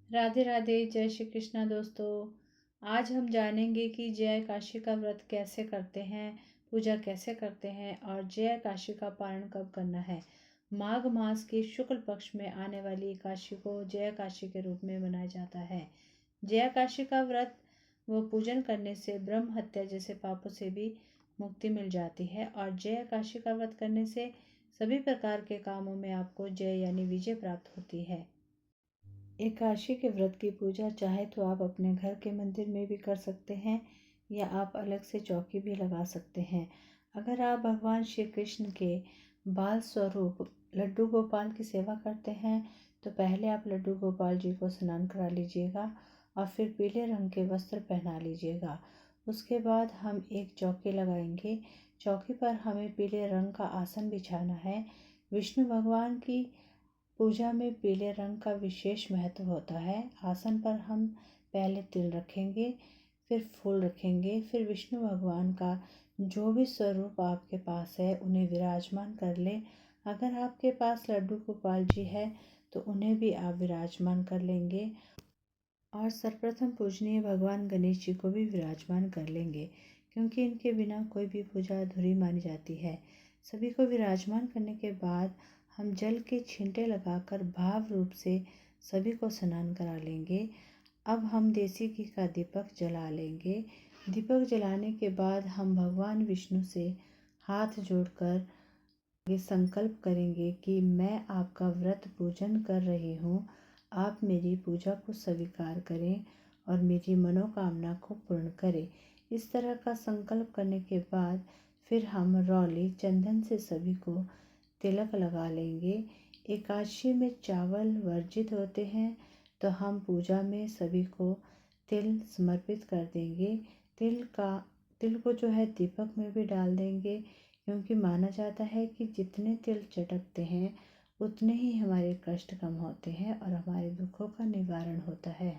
राधे राधे, जय श्री कृष्णा दोस्तों। आज हम जानेंगे कि जय काशी का व्रत कैसे करते हैं, पूजा कैसे करते हैं और जय काशी का पारण कब करना है। माघ मास के शुक्ल पक्ष में आने वाली एकादशी को जय काशी के रूप में मनाया जाता है। जय काशी का व्रत व पूजन करने से ब्रह्म हत्या जैसे पापों से भी मुक्ति मिल जाती है और जय काशी का व्रत करने से सभी प्रकार के कामों में आपको जय यानी विजय प्राप्त होती है। एकादशी के व्रत की पूजा चाहे तो आप अपने घर के मंदिर में भी कर सकते हैं या आप अलग से चौकी भी लगा सकते हैं। अगर आप भगवान श्री कृष्ण के बाल स्वरूप लड्डू गोपाल की सेवा करते हैं तो पहले आप लड्डू गोपाल जी को स्नान करा लीजिएगा और फिर पीले रंग के वस्त्र पहना लीजिएगा। उसके बाद हम एक चौकी लगाएंगे। चौकी पर हमें पीले रंग का आसन बिछाना है। विष्णु भगवान की पूजा में पीले रंग का विशेष महत्व होता है। आसन पर हम पहले तिल रखेंगे, फिर फूल रखेंगे, फिर विष्णु भगवान का जो भी स्वरूप आपके पास है उन्हें विराजमान कर लें। अगर आपके पास लड्डू गोपाल जी है तो उन्हें भी आप विराजमान कर लेंगे और सर्वप्रथम पूजनीय भगवान गणेश जी को भी विराजमान कर लेंगे, क्योंकि इनके बिना कोई भी पूजा अधूरी मानी जाती है। सभी को विराजमान करने के बाद हम जल के छींटे लगाकर भाव रूप से सभी को स्नान करा लेंगे। अब हम देसी घी का दीपक जला लेंगे। दीपक जलाने के बाद हम भगवान विष्णु से हाथ जोड़कर ये संकल्प करेंगे कि मैं आपका व्रत पूजन कर रही हूँ, आप मेरी पूजा को स्वीकार करें और मेरी मनोकामना को पूर्ण करें। इस तरह का संकल्प करने के बाद फिर हम रौली चंदन से सभी को तिलक लगा लेंगे। एकादशी में चावल वर्जित होते हैं तो हम पूजा में सभी को तिल समर्पित कर देंगे। तिल को जो है दीपक में भी डाल देंगे, क्योंकि माना जाता है कि जितने तिल चटकते हैं उतने ही हमारे कष्ट कम होते हैं और हमारे दुखों का निवारण होता है।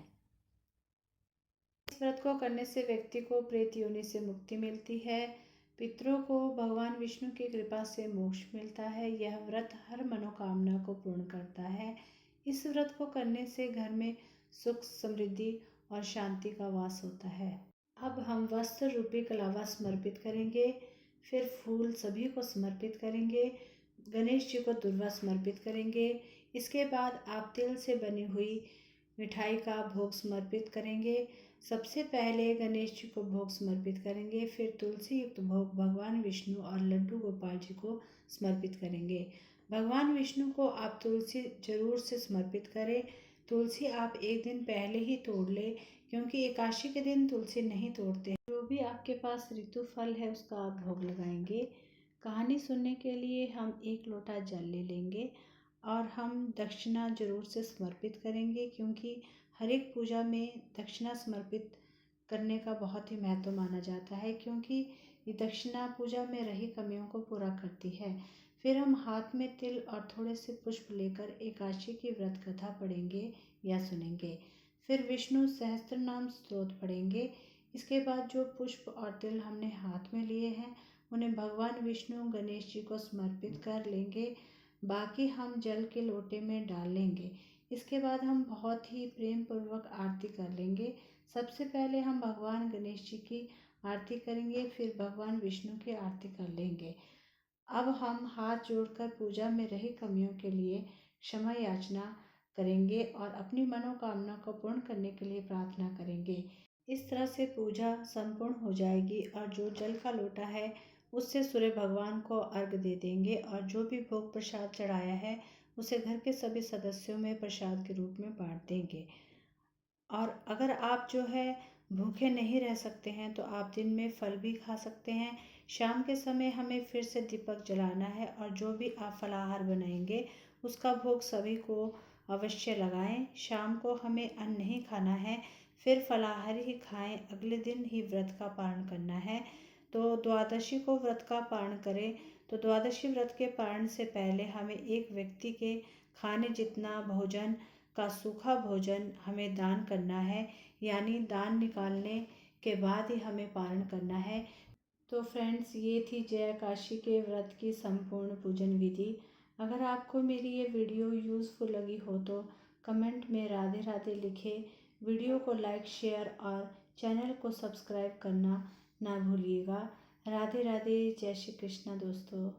इस व्रत को करने से व्यक्ति को प्रेत योनि से मुक्ति मिलती है। पितरों को भगवान विष्णु की कृपा से मोक्ष मिलता है। यह व्रत हर मनोकामना को पूर्ण करता है। इस व्रत को करने से घर में सुख, समृद्धि और शांति का वास होता है। अब हम वस्त्र रूपी कलावा समर्पित करेंगे, फिर फूल सभी को समर्पित करेंगे, गणेश जी को दुर्वा समर्पित करेंगे। इसके बाद आप तिल से बनी हुई मिठाई का भोग समर्पित करेंगे। सबसे पहले गणेश जी को भोग समर्पित करेंगे, फिर तुलसी युक्त भोग भगवान विष्णु और लड्डू गोपाल जी को समर्पित करेंगे। भगवान विष्णु को आप तुलसी जरूर से समर्पित करें। तुलसी आप एक दिन पहले ही तोड़ ले, क्योंकि एकादशी के दिन तुलसी नहीं तोड़ते। जो भी आपके पास ऋतु फल है उसका आप भोग लगाएंगे। कहानी सुनने के लिए हम एक लोटा जल ले लेंगे और हम दक्षिणा जरूर से समर्पित करेंगे, क्योंकि हर एक पूजा में दक्षिणा समर्पित करने का बहुत ही महत्व माना जाता है, क्योंकि ये दक्षिणा पूजा में रही कमियों को पूरा करती है। फिर हम हाथ में तिल और थोड़े से पुष्प लेकर एकादशी की व्रत कथा पढ़ेंगे या सुनेंगे। फिर विष्णु सहस्त्र नाम स्तोत्र पढ़ेंगे। इसके बाद जो पुष्प और तिल हमने हाथ में लिए हैं उन्हें भगवान विष्णु गणेश जी को समर्पित कर लेंगे। बाकी हम जल के लोटे में डाल लेंगे। इसके बाद हम बहुत ही प्रेम पूर्वक आरती कर लेंगे। सबसे पहले हम भगवान गणेश जी की आरती करेंगे, फिर भगवान विष्णु की आरती कर लेंगे। अब हम हाथ जोड़कर पूजा में रही कमियों के लिए क्षमा याचना करेंगे और अपनी मनोकामना को पूर्ण करने के लिए प्रार्थना करेंगे। इस तरह से पूजा संपूर्ण हो जाएगी और जो जल का लोटा है उससे सूर्य भगवान को अर्घ दे देंगे और जो भी भोग प्रसाद चढ़ाया है उसे घर के सभी सदस्यों में प्रसाद के रूप में बांट देंगे। और अगर आप जो है भूखे नहीं रह सकते हैं तो आप दिन में फल भी खा सकते हैं। शाम के समय हमें फिर से दीपक जलाना है और जो भी आप फलाहार बनाएंगे उसका भोग सभी को अवश्य लगाएं। शाम को हमें अन्न नहीं खाना है, फिर फलाहार ही खाएं। अगले दिन ही व्रत का पारण करना है। तो द्वादशी को व्रत का पारण करें। तो द्वादशी व्रत के पारण से पहले हमें एक व्यक्ति के खाने जितना भोजन का सूखा भोजन हमें दान करना है, यानी दान निकालने के बाद ही हमें पारण करना है। तो फ्रेंड्स, ये थी जय काशी के व्रत की संपूर्ण पूजन विधि। अगर आपको मेरी ये वीडियो यूज़फुल लगी हो तो कमेंट में राधे राधे लिखें। वीडियो को लाइक शेयर और चैनल को सब्सक्राइब करना ना भूलिएगा। राधे राधे, जय श्री कृष्ण दोस्तों।